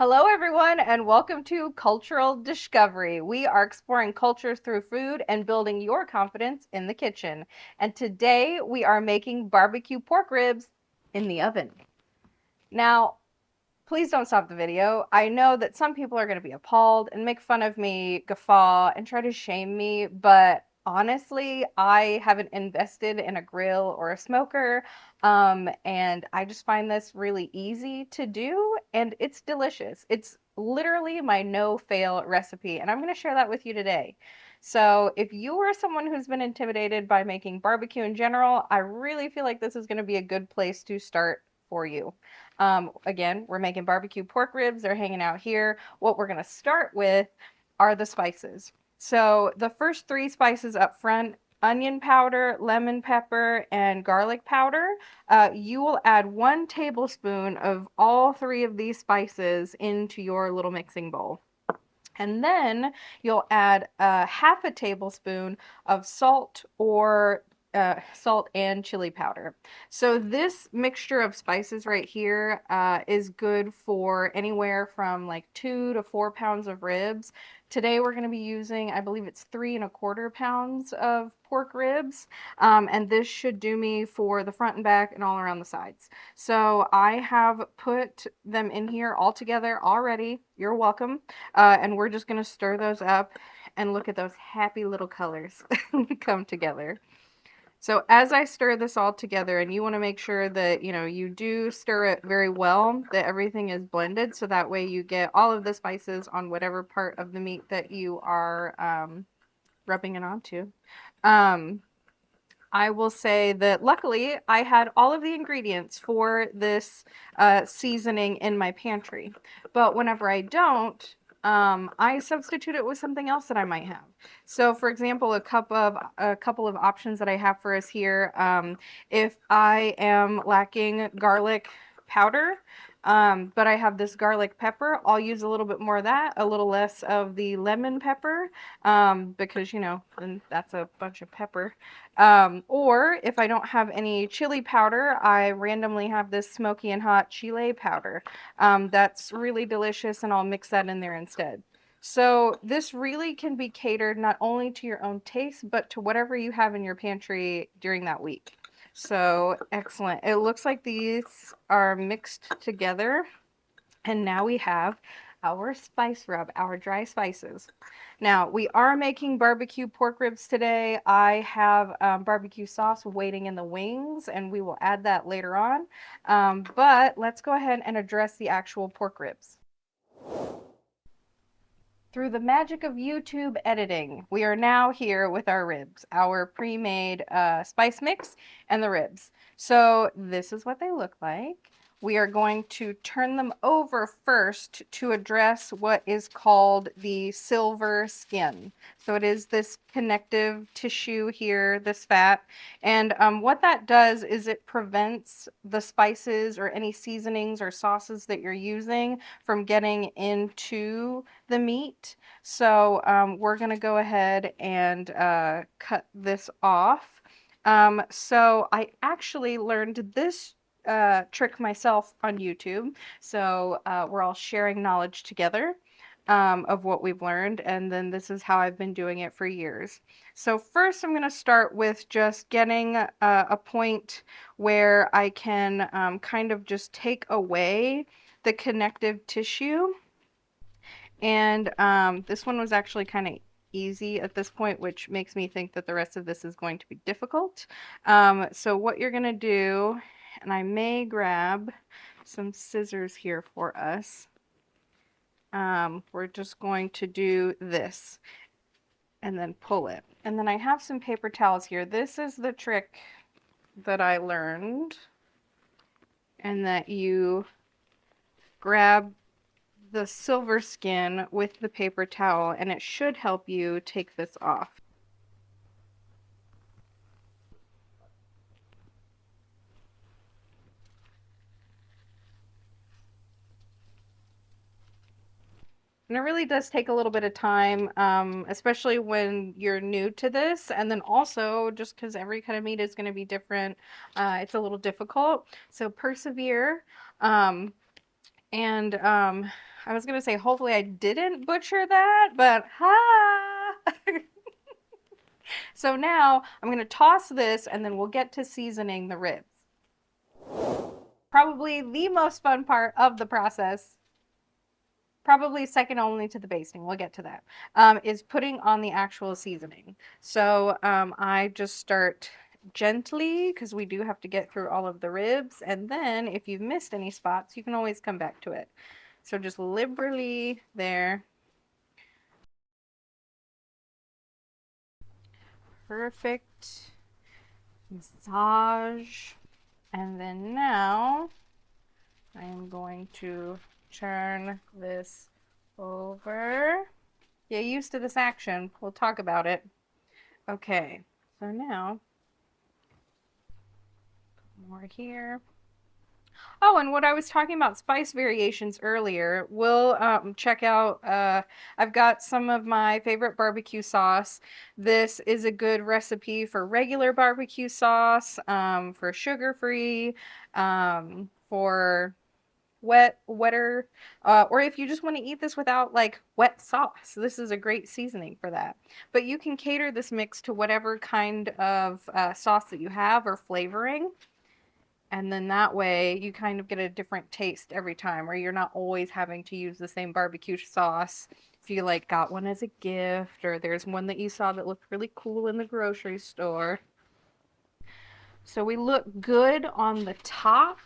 Hello, everyone, and welcome to Cultural Discovery. We are exploring cultures through food and building your confidence in the kitchen. And today we are making barbecue pork ribs in the oven. Now, please don't stop the video. I know that some people are going to be appalled and make fun of me, guffaw, and try to shame me, but honestly, I haven't invested in a grill or a smoker, and I just find this really easy to do, and it's delicious. It's literally my no-fail recipe, and I'm going to share that with you today. So if you are someone who's been intimidated by making barbecue in general, I really feel like this is going to be a good place to start for you. Again, we're making barbecue pork ribs. They're hanging out here. What we're going to start with are the spices. So the first three spices up front, onion powder, lemon pepper, and garlic powder. You will add 1 tablespoon of all three of these spices into your little mixing bowl. And then you'll add half a tablespoon of salt or salt and chili powder. So this mixture of spices right here is good for anywhere from like 2 to 4 pounds of ribs. Today we're going to be using, I believe it's 3¼ pounds of pork ribs, and this should do me for the front and back and all around the sides. So I have put them in here all together already. You're welcome. And we're just going to stir those up and look at those happy little colors come together. So as I stir this all together, and you want to make sure that, you do stir it very well, that everything is blended, so that way you get all of the spices on whatever part of the meat that you are rubbing it onto. I will say that luckily I had all of the ingredients for this seasoning in my pantry, but whenever I don't, I substitute it with something else that I might have. So, for example, a couple of options that I have for us here. If I am lacking garlic powder, but I have this garlic pepper, I'll use a little bit more of that, a little less of the lemon pepper, because then that's a bunch of pepper. Or if I don't have any chili powder, I randomly have this smoky and hot chile powder. That's really delicious, and I'll mix that in there instead. So this really can be catered not only to your own taste, but to whatever you have in your pantry during that week. So excellent. It looks like these are mixed together, and now we have our spice rub, our dry spices. Now, we are making barbecue pork ribs today. I have barbecue sauce waiting in the wings, and we will add that later on. But let's go ahead and address the actual pork ribs. Through the magic of YouTube editing, we are now here with our ribs, our pre-made spice mix and the ribs. So this is what they look like. We are going to turn them over first to address what is called the silver skin. So it is this connective tissue here, this fat. And what that does is it prevents the spices or any seasonings or sauces that you're using from getting into the meat. So we're going to go ahead and cut this off. So I actually learned this trick myself on YouTube. So we're all sharing knowledge together of what we've learned, and then this is how I've been doing it for years. So first I'm going to start with just getting a point where I can kind of just take away the connective tissue. And this one was actually kind of easy at this point, which makes me think that the rest of this is going to be difficult. So what you're going to do, and I may grab some scissors here for us. We're just going to do this and then pull it. And then I have some paper towels here. This is the trick that I learned, and that you grab the silver skin with the paper towel, and it should help you take this off. And it really does take a little bit of time, especially when you're new to this. And then also, just because every kind of meat is going to be different, it's a little difficult. So persevere. And I was gonna say hopefully I didn't butcher that, but ha! So now I'm gonna toss this and then we'll get to seasoning the ribs. Probably the most fun part of the process, probably second only to the basting, we'll get to that, is putting on the actual seasoning. So I just start gently because we do have to get through all of the ribs, and then if you've missed any spots, you can always come back to it. So just liberally there. Perfect. Massage. And then now I am going to turn this over. Get used to this action. We'll talk about it. Okay, so now more here. Oh, and what I was talking about spice variations earlier, we'll check out, I've got some of my favorite barbecue sauce. This is a good recipe for regular barbecue sauce, for sugar-free, for wetter, or if you just want to eat this without like wet sauce, this is a great seasoning for that. But you can cater this mix to whatever kind of sauce that you have or flavoring. And then that way you kind of get a different taste every time, where you're not always having to use the same barbecue sauce. If you like got one as a gift, or there's one that you saw that looked really cool in the grocery store. So we look good on the top.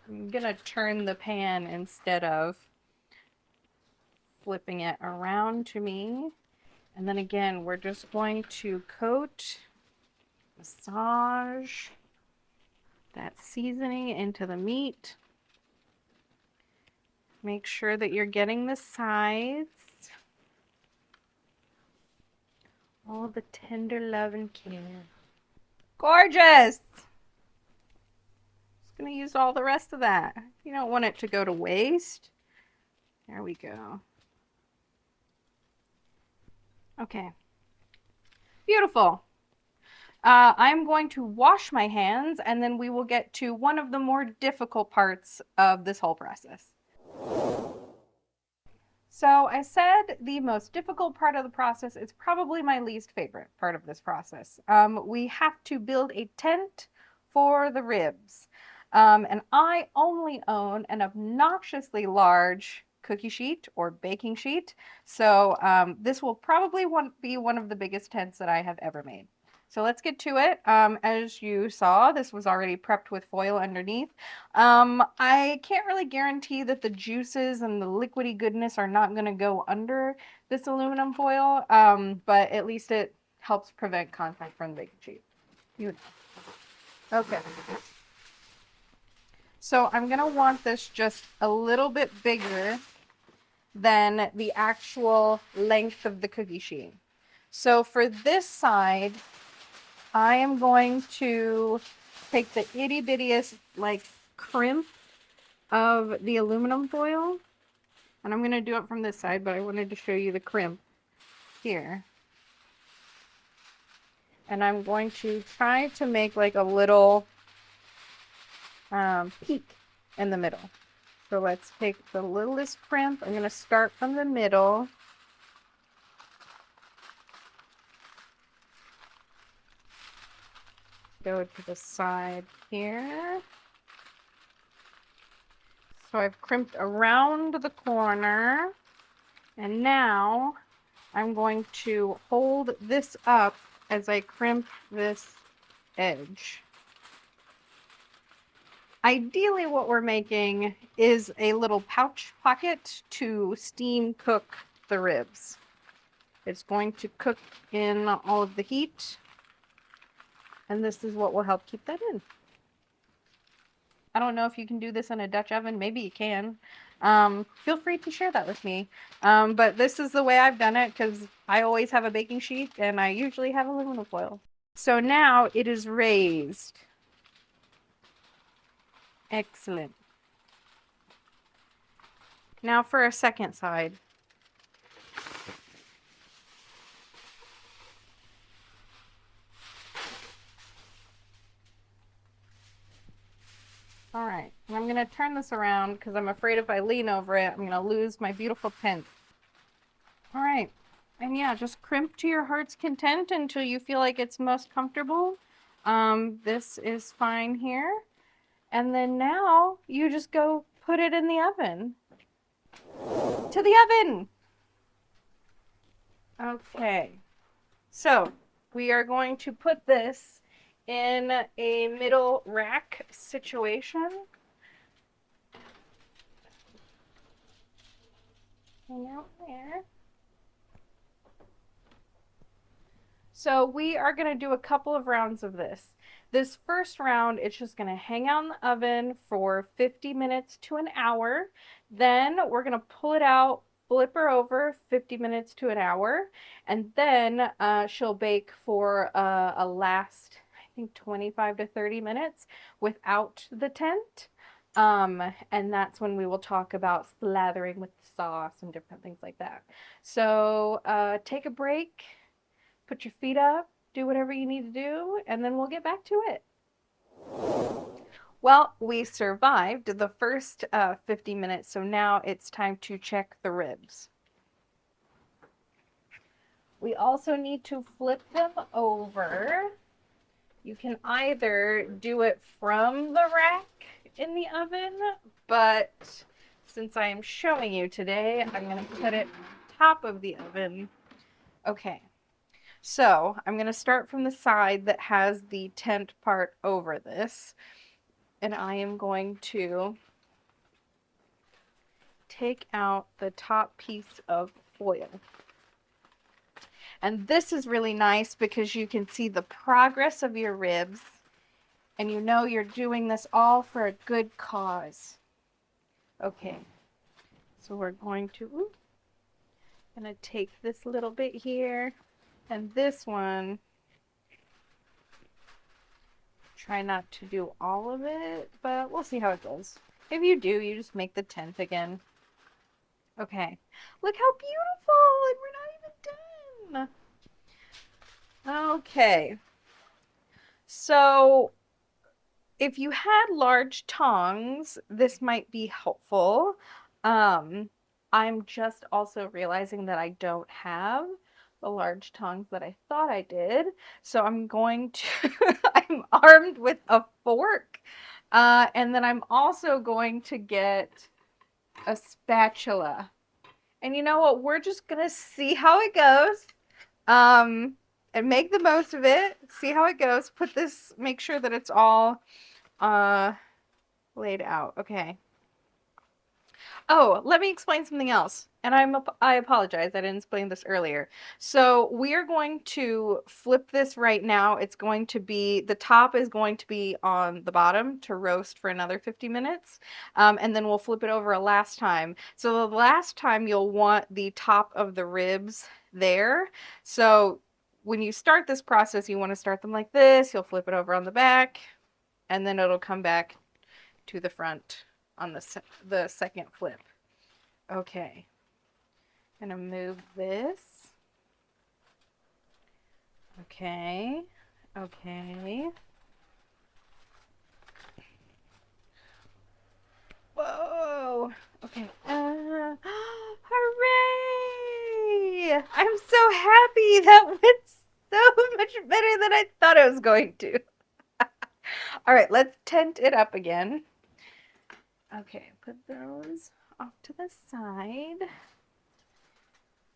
I'm gonna turn the pan instead of flipping it around to me. And then again, we're just going to coat, massage that seasoning into the meat. Make sure that you're getting the sides. All the tender love and care. Gorgeous! Just gonna use all the rest of that. You don't want it to go to waste. There we go. Okay. Beautiful. I'm going to wash my hands and then we will get to one of the more difficult parts of this whole process. So I said the most difficult part of the process is probably my least favorite part of this process. We have to build a tent for the ribs. And I only own an obnoxiously large cookie sheet or baking sheet. So this will probably be one of the biggest tents that I have ever made. So let's get to it. As you saw, this was already prepped with foil underneath. I can't really guarantee that the juices and the liquidy goodness are not going to go under this aluminum foil, but at least it helps prevent contact from the baking sheet. Okay. So I'm going to want this just a little bit bigger than the actual length of the cookie sheet. So for this side, I am going to take the itty bittiest like crimp of the aluminum foil, and I'm going to do it from this side, but I wanted to show you the crimp here. And I'm going to try to make like a little peak in the middle. So let's take the littlest crimp. I'm going to start from the middle. Go to the side here. So I've crimped around the corner, and now I'm going to hold this up as I crimp this edge. Ideally, what we're making is a little pouch pocket to steam cook the ribs. It's going to cook in all of the heat, and this is what will help keep that in. I don't know if you can do this in a Dutch oven. Maybe you can. Feel free to share that with me. But this is the way I've done it because I always have a baking sheet and I usually have aluminum foil. So now it is raised. Excellent. Now for a second side. All right, and I'm gonna turn this around because I'm afraid if I lean over it, I'm gonna lose my beautiful tint. All right, and yeah, just crimp to your heart's content until you feel like it's most comfortable. This is fine here. And then now you just go put it in the oven. To the oven! Okay, so we are going to put this in a middle rack situation. Hang out there. So we are going to do a couple of rounds of this. This first round, it's just going to hang out in the oven for 50 minutes to an hour. Then we're going to pull it out, flip her over 50 minutes to an hour, and then she'll bake for a last, I think, 25 to 30 minutes without the tent. And that's when we will talk about slathering with sauce and different things like that. So take a break. Put your feet up, do whatever you need to do, and then we'll get back to it. Well, we survived the first 50 minutes, so now it's time to check the ribs. We also need to flip them over. You can either do it from the rack in the oven, but since I am showing you today, I'm going to put it on top of the oven. Okay. So I'm going to start from the side that has the tent part over this, and I am going to take out the top piece of foil. And this is really nice because you can see the progress of your ribs, and you know you're doing this all for a good cause. Okay, so we're going to take this little bit here. And this one, try not to do all of it, but we'll see how it goes. If you do, you just make the tent again. Okay, look how beautiful, and we're not even done. Okay, so if you had large tongs, this might be helpful. I'm just also realizing that I don't have the large tongs that I thought I did. So I'm going to, I'm armed with a fork. And then I'm also going to get a spatula. And you know what? We're just going to see how it goes. And make the most of it. See how it goes. Put this, make sure that it's all laid out. Okay. Oh, let me explain something else. And I apologize, I didn't explain this earlier. So we are going to flip this right now. It's going to be, the top is going to be on the bottom to roast for another 50 minutes. And then we'll flip it over a last time. So the last time you'll want the top of the ribs there. So when you start this process, you want to start them like this. You'll flip it over on the back, and then it'll come back to the front on the second flip. Okay, gonna move this. Okay, okay. Whoa, okay. Hooray! I'm so happy. That went so much better than I thought I was going to. All right, let's tent it up again. Okay, put those off to the side.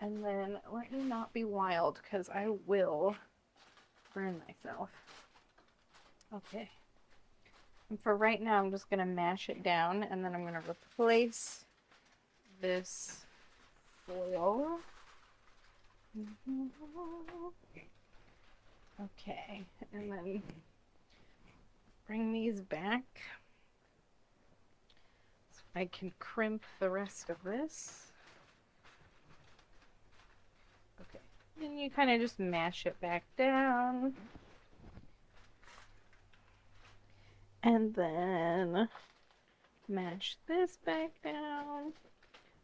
And then let me not be wild because I will burn myself. Okay. And for right now, I'm just going to mash it down, and then I'm going to replace this foil. Okay, and then bring these back. I can crimp the rest of this. Okay, and you kind of just mash it back down. And then mash this back down.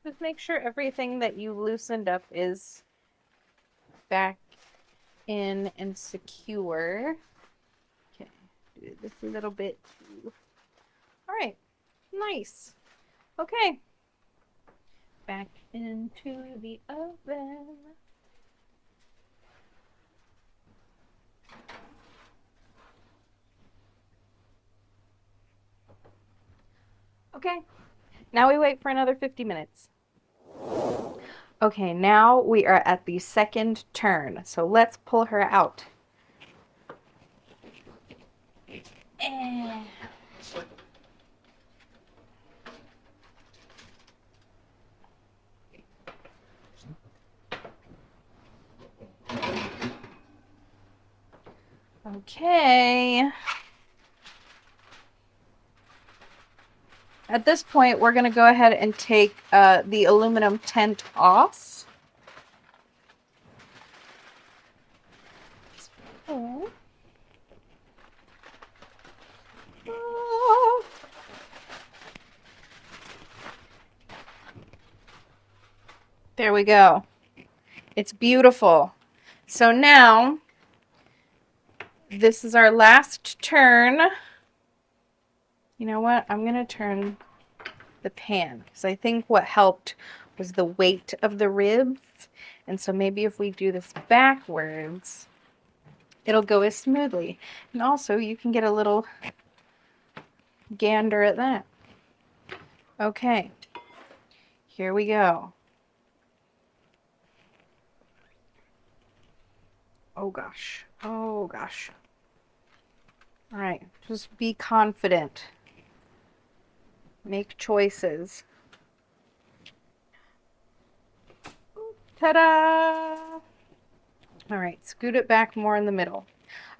Just make sure everything that you loosened up is back in and secure. Okay, do this a little bit too. All right, nice. Okay, back into the oven. Okay, now we wait for another 50 minutes. Okay, now we are at the second turn, so let's pull her out. Okay. At this point, we're going to go ahead and take the aluminum tent off. Oh. Oh. There we go. It's beautiful. So now, this is our last turn. You know what? I'm going to turn the pan because I think what helped was the weight of the ribs. And so maybe if we do this backwards, it'll go as smoothly. And also you can get a little gander at that. Okay, here we go. Oh gosh, oh gosh. All right, just be confident. Make choices. Ta-da! All right, scoot it back more in the middle.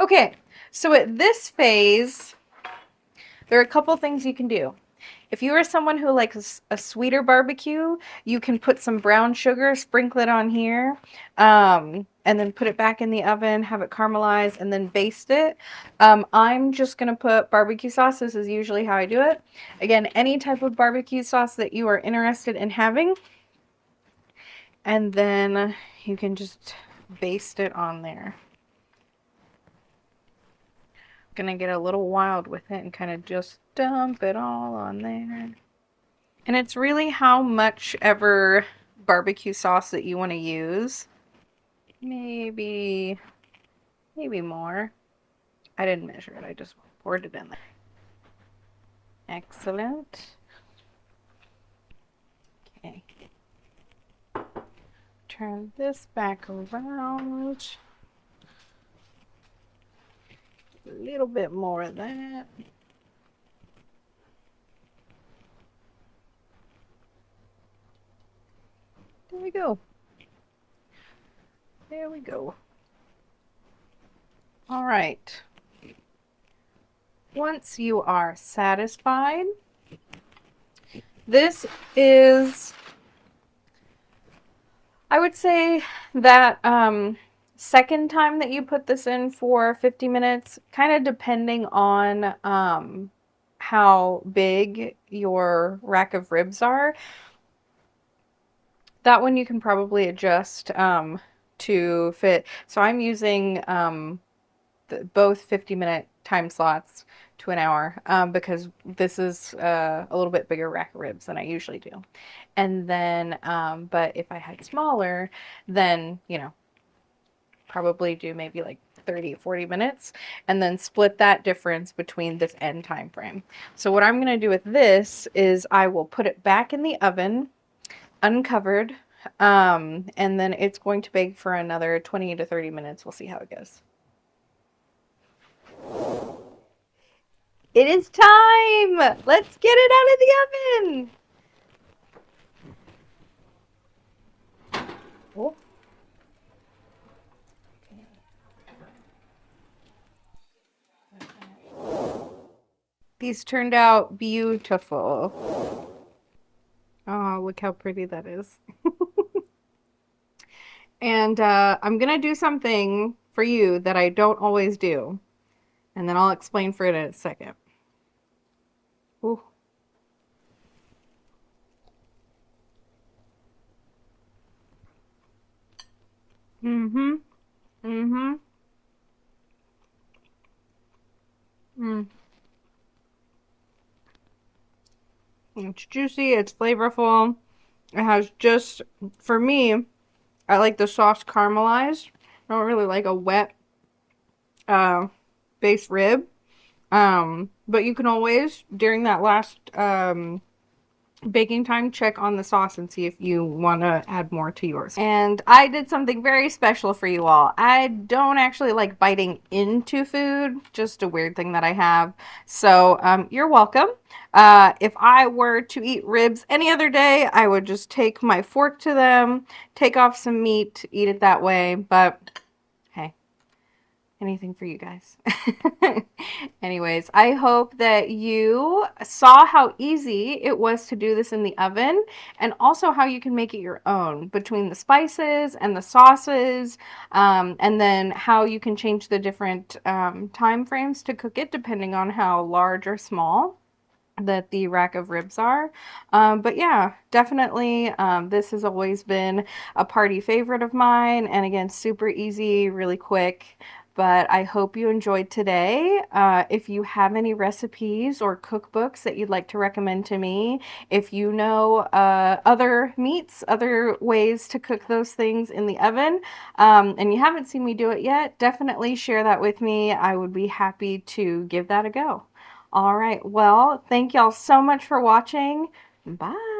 Okay, so at this phase, there are a couple things you can do. If you are someone who likes a sweeter barbecue, you can put some brown sugar, sprinkle it on here, and then put it back in the oven, have it caramelize, and then baste it. I'm just going to put barbecue sauce. This is usually how I do it. Again, any type of barbecue sauce that you are interested in having. And then you can just baste it on there. Gonna get a little wild with it and kind of just dump it all on there. And it's really how much ever barbecue sauce that you want to use. Maybe more. I didn't measure it, I just poured it in there. Excellent. Okay. Turn this back around. A little bit more of that. There we go. There we go. All right. Once you are satisfied, this is, I would say that second time that you put this in for 50 minutes, kind of depending on how big your rack of ribs are. That one you can probably adjust to fit. So I'm using both 50-minute time slots to an hour because this is a little bit bigger rack of ribs than I usually do. And then, but if I had smaller, then, you know, probably do maybe like 30, 40 minutes and then split that difference between this end time frame. So what I'm going to do with this is I will put it back in the oven uncovered, and then it's going to bake for another 20 to 30 minutes. We'll see how it goes. It is time! Let's get it out of the oven! Oh. These turned out beautiful. Oh, look how pretty that is. And I'm going to do something for you that I don't always do. And then I'll explain for it in a second. Ooh. Mm-hmm. Mm-hmm. Mm. It's juicy, it's flavorful. It has just, for me, I like the sauce caramelized. I don't really like a wet base rib. But you can always, during that last baking time, check on the sauce and see if you want to add more to yours. And I did something very special for you all. I don't actually like biting into food, just a weird thing that I have. So you're welcome. If I were to eat ribs any other day, I would just take my fork to them, take off some meat, eat it that way. But hey, anything for you guys. Anyways, I hope that you saw how easy it was to do this in the oven, and also how you can make it your own between the spices and the sauces, and then how you can change the different time frames to cook it depending on how large or small that the rack of ribs are. But yeah, definitely this has always been a party favorite of mine, and again, super easy, really quick. But I hope you enjoyed today. If you have any recipes or cookbooks that you'd like to recommend to me, if you know other meats, other ways to cook those things in the oven, and you haven't seen me do it yet, definitely share that with me. I would be happy to give that a go. All right, well, thank y'all so much for watching. Bye.